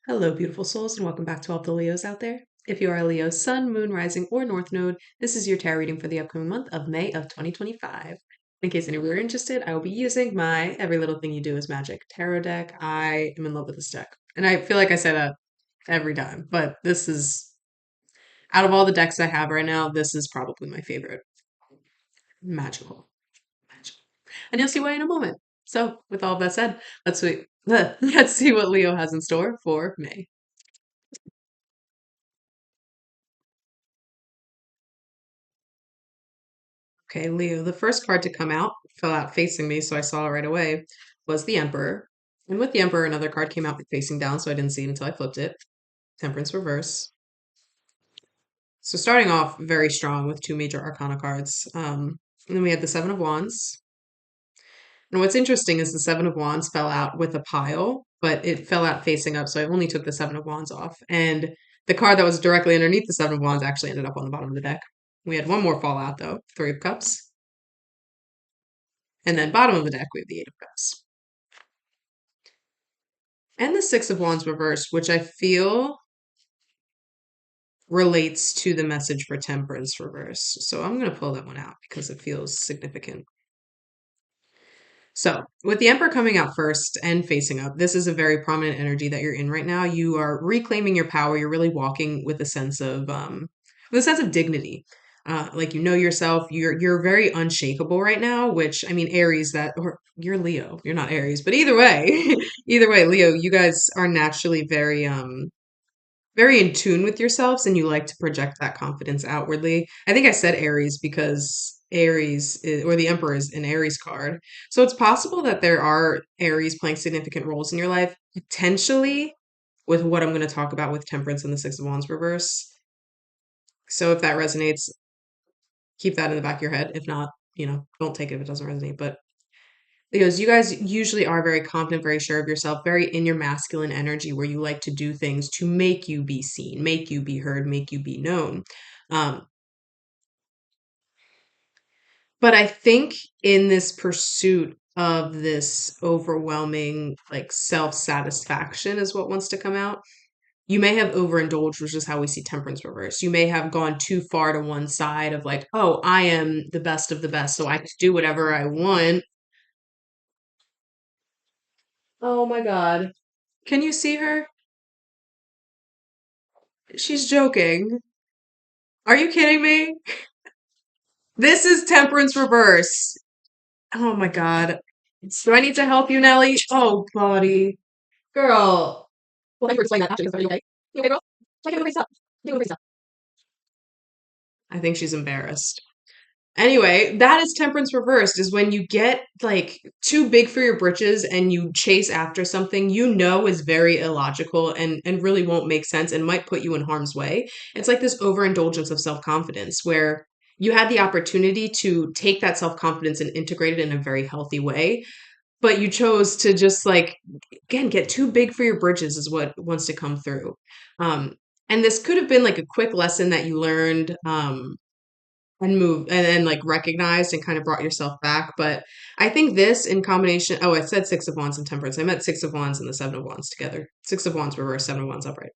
Hello, beautiful souls, and welcome back to all the Leos out there. If you are a Leo sun, moon, rising, or north node, this is your tarot reading for the upcoming month of May of 2025. In case any of you are interested, I will be using my Every Little Thing You Do is Magic tarot deck. I am in love with this deck. And I feel like I say that every time, but this is, out of all the decks I have right now, this is probably my favorite. Magical. Magical. And you'll see why in a moment. So, with all of that said, let's see what Leo has in store for May. Okay, Leo, the first card to come out fell out facing me, so I saw it right away, was the Emperor. And with the Emperor, another card came out facing down, so I didn't see it until I flipped it. Temperance reverse. So starting off very strong with two major Arcana cards. And then we had the Seven of Wands. And what's interesting is the Seven of Wands fell out with a pile, but it fell out facing up, so I only took the Seven of Wands off. And the card that was directly underneath the Seven of Wands actually ended up on the bottom of the deck. We had one more fall out, though, Three of Cups. And then bottom of the deck, we have the Eight of Cups. And the Six of Wands reversed, which I feel relates to the message for Temperance reverse. So I'm going to pull that one out because it feels significant. So, with the Emperor coming out first and facing up, this is a very prominent energy that you're in right now. You are reclaiming your power. You're really walking with a sense of dignity. Like you know yourself. You're very unshakable right now. Which I mean, Aries that or you're Leo. You're not Aries, but either way, either way, Leo, you guys are naturally very in tune with yourselves and you like to project that confidence outwardly. I think I said Aries because or the Emperor is an Aries card. So it's possible that there are Aries playing significant roles in your life, potentially with what I'm going to talk about with Temperance and the Six of Wands reverse. So if that resonates, keep that in the back of your head. If not, don't take it if it doesn't resonate. But because you guys usually are very confident, very sure of yourself, very in your masculine energy where you like to do things to make you be seen, make you be heard, make you be known. Um, but I think in this pursuit of this overwhelming, like self satisfaction, is what wants to come out. You may have overindulged, which is how we see temperance reverse. You may have gone too far to one side of like, oh, I am the best of the best, so I can do whatever I want. Oh my God. Can you see her? She's joking. Are you kidding me? This is temperance reverse. Oh my God. Do I need to help you, Nelly? Oh, buddy. Girl. Well, thank you for explaining that, actually, because are you okay? You okay, girl? Check it over face up. Check it over face up. I think she's embarrassed. Anyway, that is temperance reversed, is when you get like too big for your britches and you chase after something you know is very illogical and really won't make sense and might put you in harm's way. It's like this overindulgence of self-confidence where you had the opportunity to take that self-confidence and integrate it in a very healthy way, but you chose to just like again get too big for your britches is what wants to come through. Um and this could have been like a quick lesson that you learned and moved and like recognized and kind of brought yourself back. But I think this in combination, oh, I said Six of Wands and Temperance. I meant Six of Wands and the Seven of Wands together. Six of Wands reverse, Seven of Wands upright.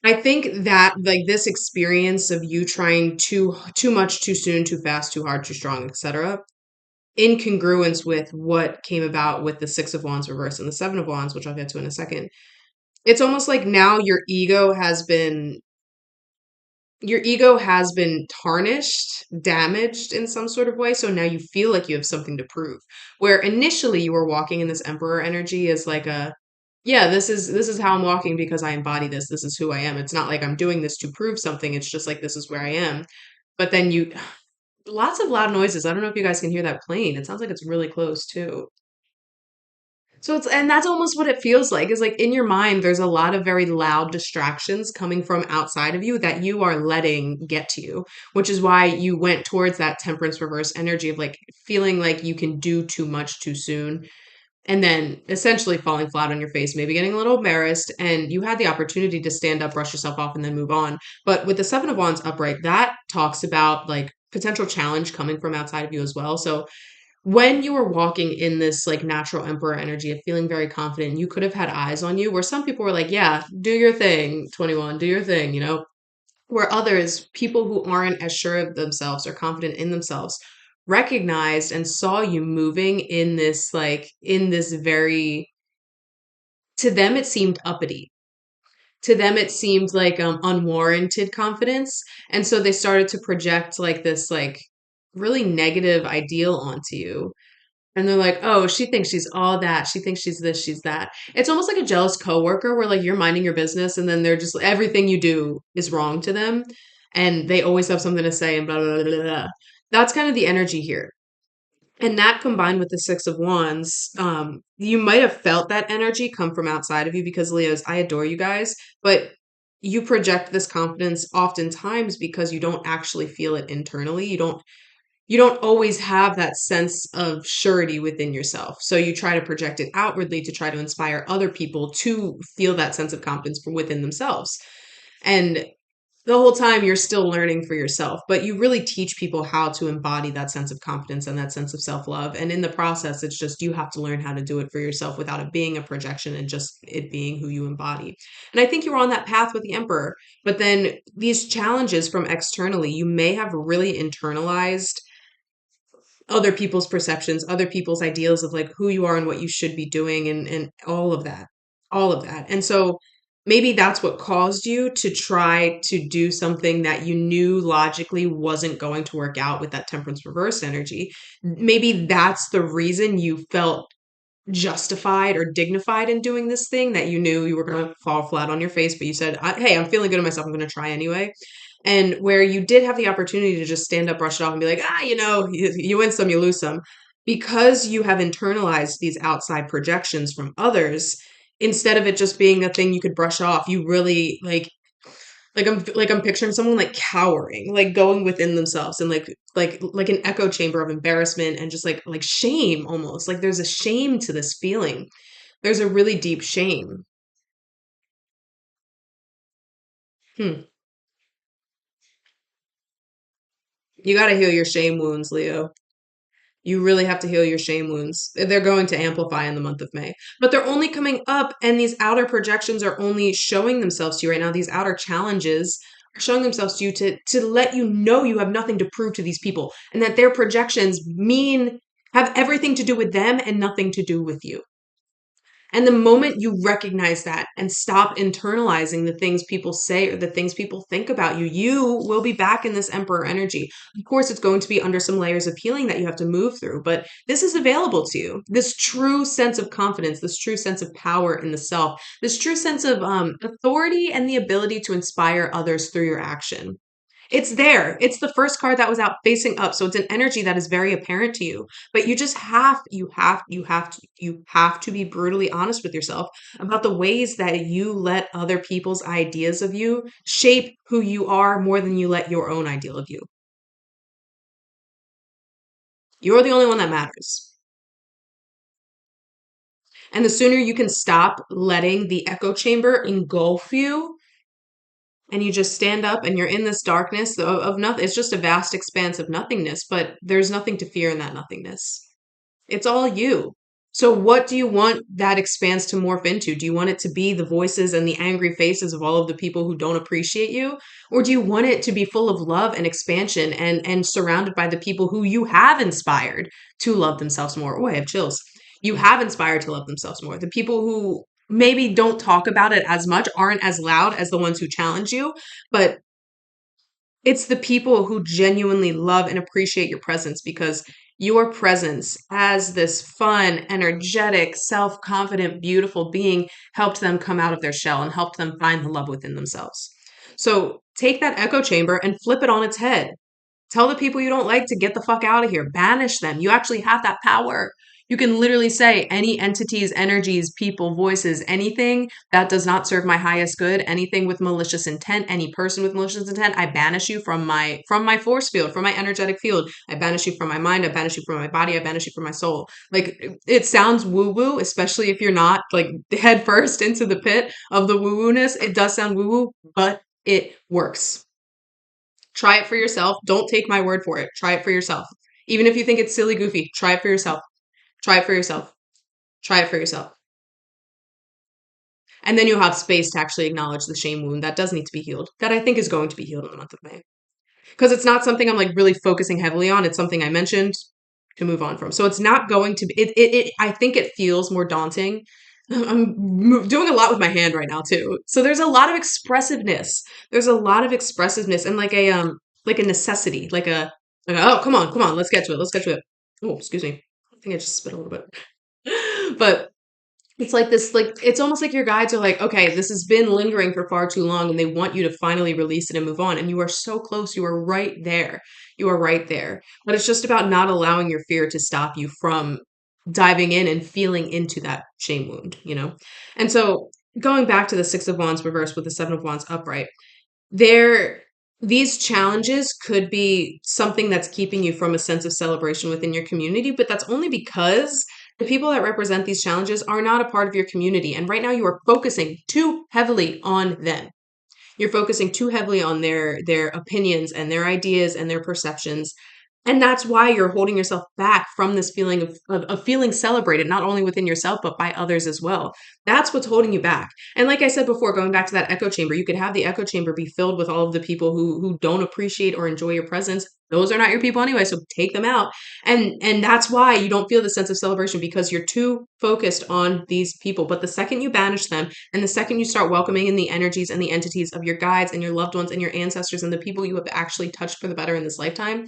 I think that like this experience of you trying too much, too soon, too fast, too hard, too strong, etc., in congruence with what came about with the Six of Wands reverse and the Seven of Wands, which I'll get to in a second. It's almost like now your ego has been tarnished, damaged in some sort of way. So now you feel like you have something to prove. Where initially you were walking in this emperor energy as like yeah, this is how I'm walking because I embody this. This is who I am. It's not like I'm doing this to prove something. It's just like this is where I am. But then lots of loud noises. I don't know if you guys can hear that plane. It sounds like it's really close too. So and that's almost what it feels like is like in your mind, there's a lot of very loud distractions coming from outside of you that you are letting get to you, which is why you went towards that temperance reverse energy of like feeling like you can do too much too soon and then essentially falling flat on your face, maybe getting a little embarrassed. And you had the opportunity to stand up, brush yourself off, and then move on. But with the Seven of Wands upright, that talks about like potential challenge coming from outside of you as well. So when you were walking in this like natural emperor energy of feeling very confident, you could have had eyes on you where some people were like, yeah, do your thing, 21, do your thing, you know? Where others, people who aren't as sure of themselves or confident in themselves, recognized and saw you moving in this like in this very, to them it seemed uppity, to them it seemed like unwarranted confidence, and so they started to project like this like really negative ideal onto you. And they're like, oh, she thinks she's all that. She thinks she's this, she's that. It's almost like a jealous coworker where like you're minding your business and then they're just everything you do is wrong to them. And they always have something to say and blah, blah, blah, blah, blah. That's kind of the energy here. And that combined with the Six of Wands, you might have felt that energy come from outside of you because Leos, I adore you guys, but you project this confidence oftentimes because you don't actually feel it internally. You don't always have that sense of surety within yourself. So you try to project it outwardly to try to inspire other people to feel that sense of confidence from within themselves. And the whole time you're still learning for yourself, but you really teach people how to embody that sense of confidence and that sense of self-love. And in the process, it's just you have to learn how to do it for yourself without it being a projection and just it being who you embody. And I think you're on that path with the Emperor. But then these challenges from externally, you may have really internalized other people's perceptions, other people's ideals of like who you are and what you should be doing and all of that. All of that. And so maybe that's what caused you to try to do something that you knew logically wasn't going to work out with that temperance reverse energy. Maybe that's the reason you felt justified or dignified in doing this thing that you knew you were going to fall flat on your face, but you said, hey, I'm feeling good in myself. I'm going to try anyway. And where you did have the opportunity to just stand up, brush it off, and be like, you win some, you lose some. Because you have internalized these outside projections from others, instead of it just being a thing you could brush off, you really like I'm picturing someone like cowering, like going within themselves and like an echo chamber of embarrassment and just like shame almost. Like there's a shame to this feeling. There's a really deep shame. Hmm. You got to heal your shame wounds, Leo. You really have to heal your shame wounds. They're going to amplify in the month of May, but they're only coming up, and these outer projections are only showing themselves to you right now. These outer challenges are showing themselves to you to let you know you have nothing to prove to these people, and that their projections mean have everything to do with them and nothing to do with you. And the moment you recognize that and stop internalizing the things people say or the things people think about you, you will be back in this emperor energy. Of course, it's going to be under some layers of healing that you have to move through, but this is available to you. This true sense of confidence, this true sense of power in the self, this true sense of authority and the ability to inspire others through your action. It's there. It's the first card that was out facing up. So it's an energy that is very apparent to you. But you just you have to be brutally honest with yourself about the ways that you let other people's ideas of you shape who you are more than you let your own ideal of you. You're the only one that matters. And the sooner you can stop letting the echo chamber engulf you and you just stand up and you're in this darkness of nothing, it's just a vast expanse of nothingness, but there's nothing to fear in that nothingness. It's all you. So, what do you want that expanse to morph into? Do you want it to be the voices and the angry faces of all of the people who don't appreciate you? Or do you want it to be full of love and expansion and surrounded by the people who you have inspired to love themselves more? Oh, I have chills. You have inspired to love themselves more. The people who maybe don't talk about it as much, aren't as loud as the ones who challenge you, but it's the people who genuinely love and appreciate your presence because your presence as this fun, energetic, self confident, beautiful being helped them come out of their shell and helped them find the love within themselves. So take that echo chamber and flip it on its head. Tell the people you don't like to get the fuck out of here. Banish them. You actually have that power. You can literally say any entities, energies, people, voices, anything that does not serve my highest good, anything with malicious intent, any person with malicious intent, I banish you from my force field, from my energetic field. I banish you from my mind, I banish you from my body, I banish you from my soul. Like it sounds woo-woo, especially if you're not like head first into the pit of the woo-woo-ness. It does sound woo-woo, but it works. Try it for yourself. Don't take my word for it. Try it for yourself. Even if you think it's silly, goofy, try it for yourself. Try it for yourself. Try it for yourself. And then you'll have space to actually acknowledge the shame wound that does need to be healed, that I think is going to be healed in the month of May. Because it's not something I'm like really focusing heavily on. It's something I mentioned to move on from. So it's not going to be, I think it feels more daunting. I'm doing a lot with my hand right now too. So there's a lot of expressiveness. There's a lot of expressiveness and like a necessity, oh, come on, let's get to it. Let's get to it. Oh, excuse me. I think I just spit a little bit. But it's like this, like, it's almost like your guides are like, okay, this has been lingering for far too long, and they want you to finally release it and move on. And you are so close. You are right there. You are right there. But it's just about not allowing your fear to stop you from diving in and feeling into that shame wound, you know? And so going back to the Six of Wands reversed with the Seven of Wands upright, there these challenges could be something that's keeping you from a sense of celebration within your community, but that's only because the people that represent these challenges are not a part of your community, and right now you are focusing too heavily on them. You're focusing too heavily on their opinions and their ideas and their perceptions. And that's why you're holding yourself back from this feeling of feeling celebrated, not only within yourself, but by others as well. That's what's holding you back. And like I said before, going back to that echo chamber, you could have the echo chamber be filled with all of the people who don't appreciate or enjoy your presence. Those are not your people anyway, so take them out. And that's why you don't feel the sense of celebration, because you're too focused on these people. But the second you banish them, and the second you start welcoming in the energies and the entities of your guides and your loved ones and your ancestors and the people you have actually touched for the better in this lifetime,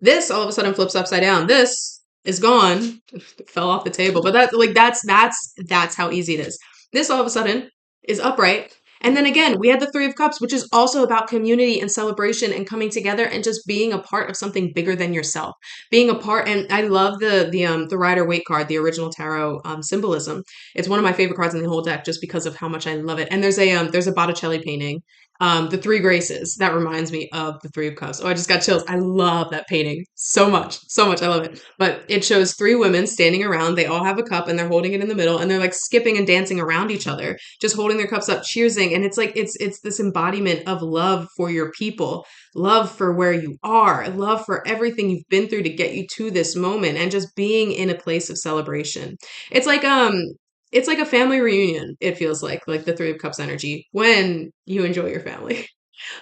this all of a sudden flips upside down. This is gone. It fell off the table. But that's how easy it is. This all of a sudden is upright. And then again, we had the Three of Cups, which is also about community and celebration and coming together and just being a part of something bigger than yourself. Being a part, and I love the Rider Waite card, the original tarot symbolism. It's one of my favorite cards in the whole deck just because of how much I love it. And there's a Botticelli painting, the Three Graces, that reminds me of the Three of Cups. Oh, I just got chills. I love that painting so much, so much. I love it. But it shows three women standing around. They all have a cup and they're holding it in the middle, and they're like skipping and dancing around each other, just holding their cups up, cheersing. And it's like it's this embodiment of love for your people, love for where you are, love for everything you've been through to get you to this moment, and just being in a place of celebration. It's like it's like a family reunion, it feels like the Three of Cups energy when you enjoy your family.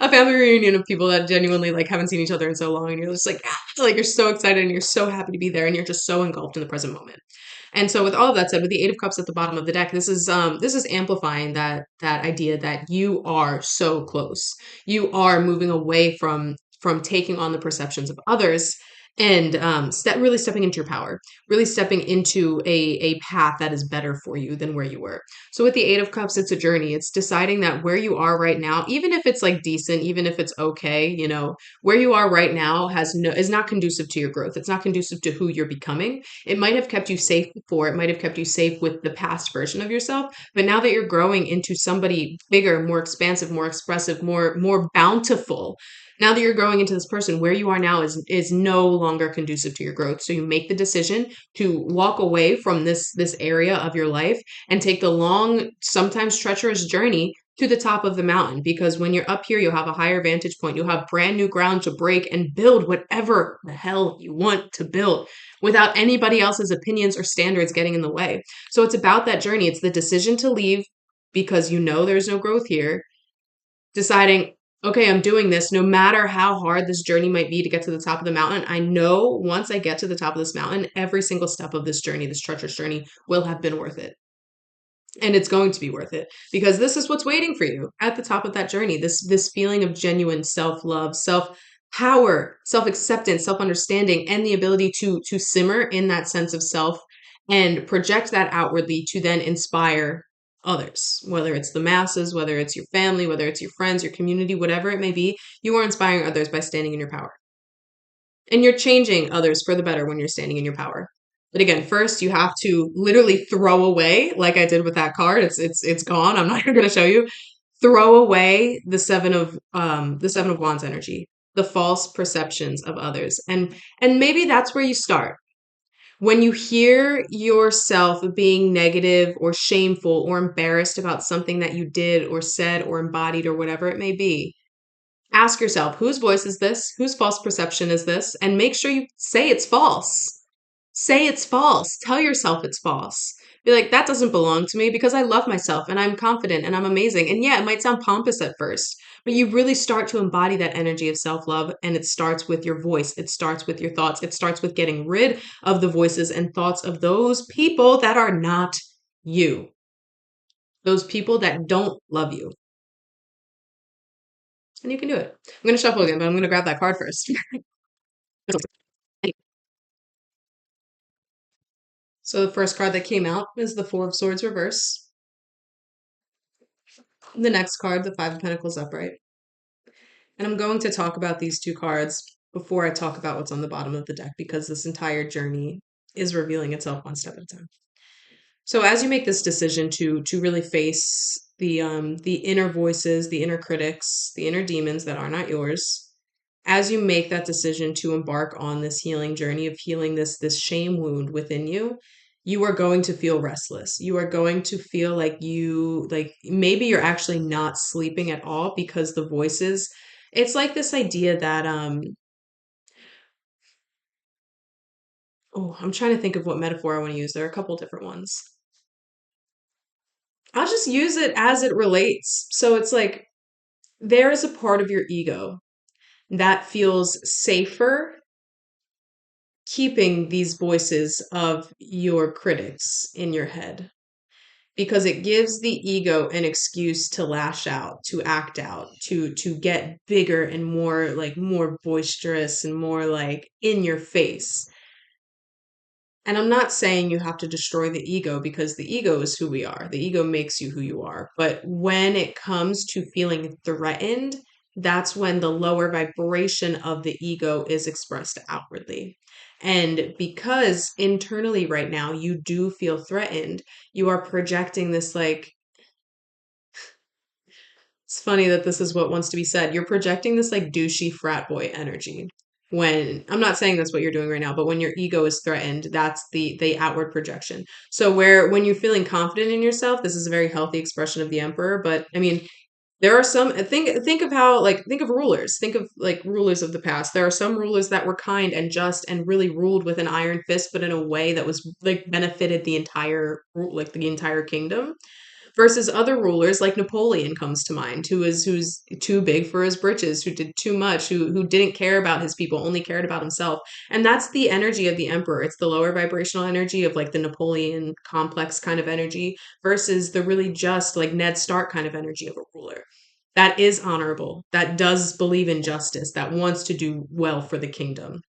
A family reunion of people that genuinely like haven't seen each other in so long, and you're just like, like you're so excited and you're so happy to be there, and you're just so engulfed in the present moment. And so with all of that said, with the Eight of Cups at the bottom of the deck, this is amplifying that idea that you are so close. You are moving away from taking on the perceptions of others, and really stepping into your power, really stepping into a path that is better for you than where you were. So with the Eight of Cups, it's a journey. It's deciding that where you are right now, even if it's like decent, even if it's okay, you know, where you are right now is not conducive to your growth. It's not conducive to who you're becoming. It might have kept you safe before. It might have kept you safe with the past version of yourself. But now that you're growing into somebody bigger, more expansive, more expressive, more bountiful, now that you're growing into this person, where you are now is no longer conducive to your growth. So you make the decision to walk away from this area of your life and take the long, sometimes treacherous journey to the top of the mountain. Because when you're up here, you'll have a higher vantage point. You'll have brand new ground to break and build whatever the hell you want to build without anybody else's opinions or standards getting in the way. So it's about that journey. It's the decision to leave because you know there's no growth here, deciding, okay, I'm doing this no matter how hard this journey might be to get to the top of the mountain. I know once I get to the top of this mountain, every single step of this journey, this treacherous journey, will have been worth it. And it's going to be worth it, because this is what's waiting for you at the top of that journey. This feeling of genuine self-love, self-power, self-acceptance, self-understanding, and the ability to simmer in that sense of self and project that outwardly to then inspire others, whether it's the masses, whether it's your family, whether it's your friends, your community, whatever it may be. You are inspiring others by standing in your power. And you're changing others for the better when you're standing in your power. But again, first you have to literally throw away, like I did with that card. It's gone. I'm not even going to show you. Throw away the Seven of Wands energy, the false perceptions of others. And maybe that's where you start. When you hear yourself being negative or shameful or embarrassed about something that you did or said or embodied or whatever it may be, ask yourself, whose voice is this? Whose false perception is this? And make sure you say it's false. Say it's false. Tell yourself it's false. Be like, that doesn't belong to me because I love myself and I'm confident and I'm amazing. And yeah, it might sound pompous at first, but you really start to embody that energy of self love. And it starts with your voice, it starts with your thoughts, it starts with getting rid of the voices and thoughts of those people that are not you, those people that don't love you. And you can do it. I'm going to shuffle again, but I'm going to grab that card first. So the first card that came out is the Four of Swords reverse. The next card, the Five of Pentacles upright. And I'm going to talk about these two cards before I talk about what's on the bottom of the deck because this entire journey is revealing itself one step at a time. So as you make this decision to really face the inner voices, the inner critics, the inner demons that are not yours, as you make that decision to embark on this healing journey of healing this shame wound within you, you are going to feel restless. You are going to feel like maybe you're actually not sleeping at all because the voices, it's like this idea that oh, I'm trying to think of what metaphor I want to use. There are a couple different ones. I'll just use it as it relates. So it's like there is a part of your ego that feels safer keeping these voices of your critics in your head because it gives the ego an excuse to lash out, to act out, to get bigger and more boisterous and more like in your face. And I'm not saying you have to destroy the ego because the ego is who we are. The ego makes you who you are. But when it comes to feeling threatened, that's when the lower vibration of the ego is expressed outwardly. And because internally right now you do feel threatened, you are projecting this like, it's funny that this is what wants to be said. You're projecting this like douchey frat boy energy. When I'm not saying that's what you're doing right now, but when your ego is threatened, that's the outward projection. So where when you're feeling confident in yourself, this is a very healthy expression of the emperor. But I mean, there are some think of how like think of rulers. Think of like rulers of the past. There are some rulers that were kind and just and really ruled with an iron fist, but in a way that was like benefited the entire like the entire kingdom versus other rulers like Napoleon comes to mind, who's too big for his britches, who did too much, who didn't care about his people, only cared about himself. And that's the energy of the emperor. It's the lower vibrational energy of like the Napoleon complex kind of energy versus the really just like Ned Stark kind of energy of a ruler. That is honorable, that does believe in justice, that wants to do well for the kingdom,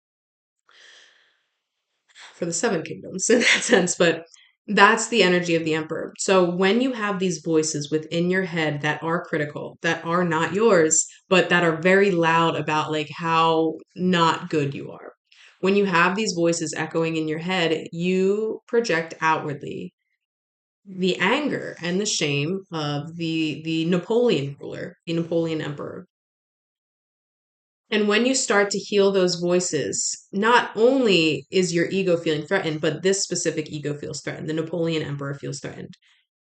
for the seven kingdoms in that sense, but that's the energy of the emperor. So when you have these voices within your head that are critical, that are not yours, but that are very loud about like how not good you are. When you have these voices echoing in your head, you project outwardly the anger and the shame of the Napoleon ruler, the Napoleon emperor. And when you start to heal those voices, not only is your ego feeling threatened, but this specific ego feels threatened. The Napoleon emperor feels threatened.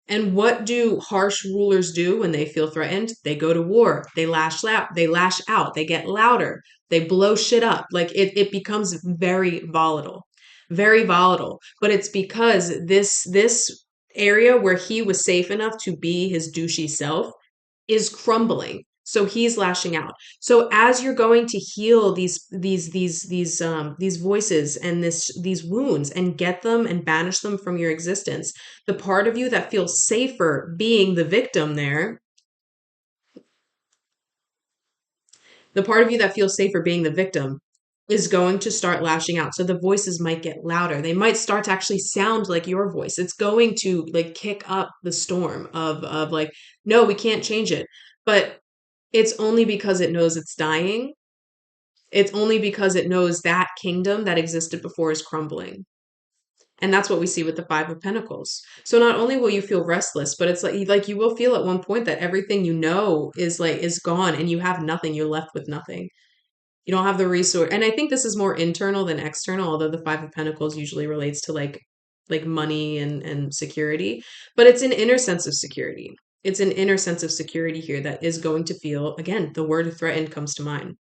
And what do harsh rulers do when they feel threatened? They go to war. They lash out. They get louder. They blow shit up. Like it becomes very volatile. Very volatile. But it's because this area where he was safe enough to be his douchey self is crumbling. So he's lashing out. So as you're going to heal these voices and these wounds and get them and banish them from your existence, the part of you that feels safer being the victim there, the part of you that feels safer being the victim is going to start lashing out. So the voices might get louder. They might start to actually sound like your voice. It's going to like kick up the storm of like, no, we can't change it. But it's only because it knows it's dying. It's only because it knows that kingdom that existed before is crumbling. And that's what we see with the Five of Pentacles. So not only will you feel restless, but it's like you will feel at one point that everything you know is gone and you have nothing. You're left with nothing. You don't have the resource. And I think this is more internal than external, although the Five of Pentacles usually relates to like money and security, but it's an inner sense of security. It's an inner sense of security here that is going to feel, again, the word threatened comes to mind.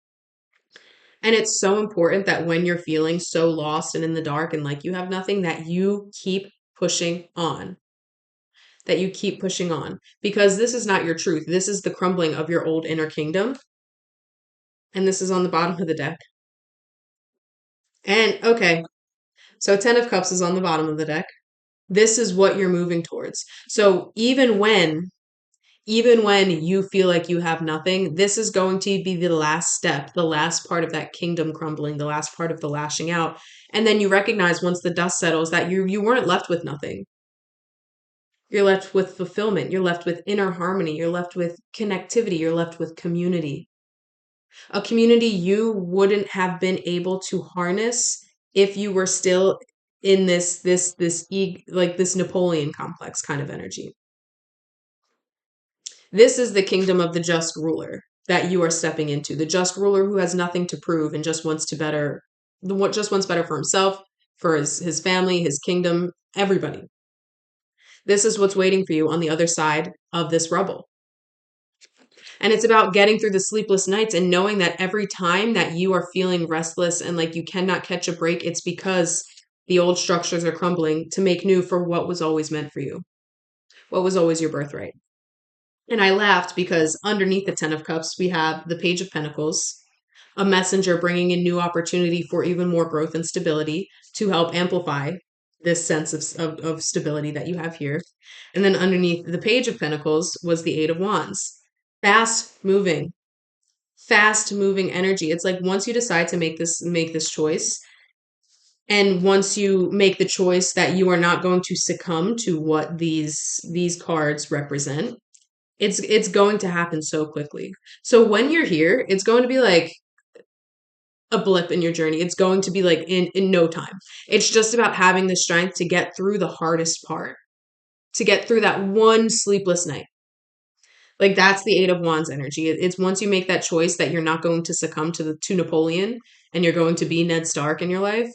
And it's so important that when you're feeling so lost and in the dark and like you have nothing, that you keep pushing on. That you keep pushing on. Because this is not your truth. This is the crumbling of your old inner kingdom. And this is on the bottom of the deck. And okay, so 10 of Cups is on the bottom of the deck. This is what you're moving towards. So even when you feel like you have nothing, this is going to be the last step, the last part of that kingdom crumbling, the last part of the lashing out. And then you recognize once the dust settles that you weren't left with nothing. You're left with fulfillment. You're left with inner harmony. You're left with connectivity. You're left with community. A community you wouldn't have been able to harness if you were still in like this Napoleon complex kind of energy. This is the kingdom of the just ruler that you are stepping into. The just ruler who has nothing to prove and just wants to better, just wants better for himself, for his family, his kingdom, everybody. This is what's waiting for you on the other side of this rubble. And it's about getting through the sleepless nights and knowing that every time that you are feeling restless and like you cannot catch a break, it's because the old structures are crumbling to make new for what was always meant for you, what was always your birthright. And I laughed because underneath the 10 of Cups, we have the Page of Pentacles, a messenger bringing in new opportunity for even more growth and stability to help amplify this sense of stability that you have here. And then underneath the Page of Pentacles was the Eight of Wands. Fast moving energy. It's like once you decide to make this choice, and once you make the choice that you are not going to succumb to what these cards represent, it's going to happen so quickly. So when you're here, it's going to be like a blip in your journey. It's going to be like in no time. It's just about having the strength to get through the hardest part, to get through that one sleepless night. Like that's the Eight of Wands energy. It's once you make that choice that you're not going to succumb to Napoleon and you're going to be Ned Stark in your life,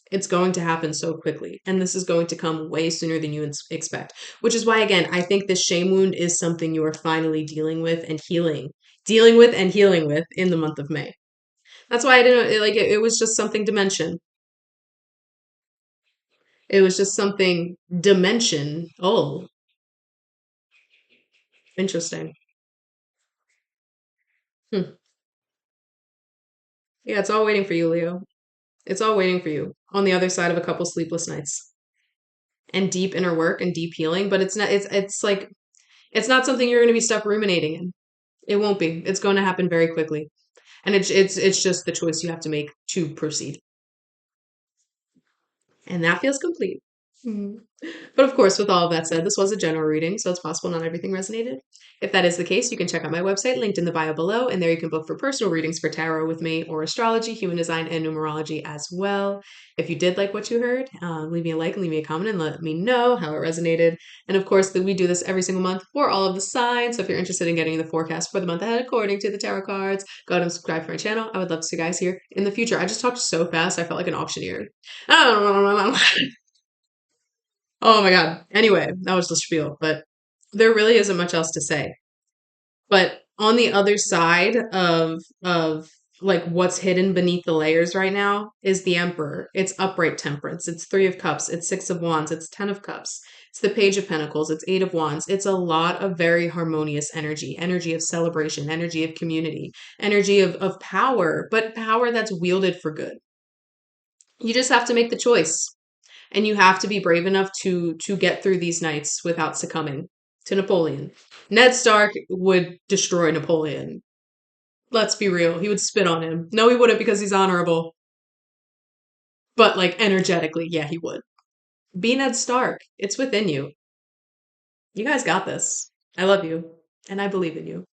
it's going to happen so quickly. And this is going to come way sooner than you expect. Which is why, again, I think this shame wound is something you are finally dealing with and healing. Dealing with and healing with in the month of May. That's why I didn't like it. It was just something to mention. It was just something dimension. Oh, interesting. Hmm. Yeah, it's all waiting for you, Leo. It's all waiting for you on the other side of a couple sleepless nights and deep inner work and deep healing. But it's like it's not something you're going to be stuck ruminating in. It won't be. It's going to happen very quickly, and it's just the choice you have to make to proceed, and that feels complete. Mhm. But of course, with all of that said, this was a general reading, so it's possible not everything resonated. If that is the case, you can check out my website linked in the bio below, and there you can book for personal readings for tarot with me or astrology, human design, and numerology as well. If you did like what you heard, leave me a like and leave me a comment and let me know how it resonated. And of course, we do this every single month for all of the signs. So if you're interested in getting the forecast for the month ahead according to the tarot cards, go ahead and subscribe to my channel. I would love to see you guys here in the future. I just talked so fast, I felt like an auctioneer. Oh my God. Anyway, that was the spiel, but there really isn't much else to say. But on the other side of like what's hidden beneath the layers right now is the Emperor. It's upright temperance. It's Three of Cups. It's Six of Wands. It's 10 of Cups. It's the Page of Pentacles. It's Eight of Wands. It's a lot of very harmonious energy, energy of celebration, energy of community, energy of power, but power that's wielded for good. You just have to make the choice. And you have to be brave enough to get through these nights without succumbing to Napoleon. Ned Stark would destroy Napoleon. Let's be real. He would spit on him. No, he wouldn't because he's honorable. But like energetically, yeah, he would. Be Ned Stark. It's within you. You guys got this. I love you. And I believe in you.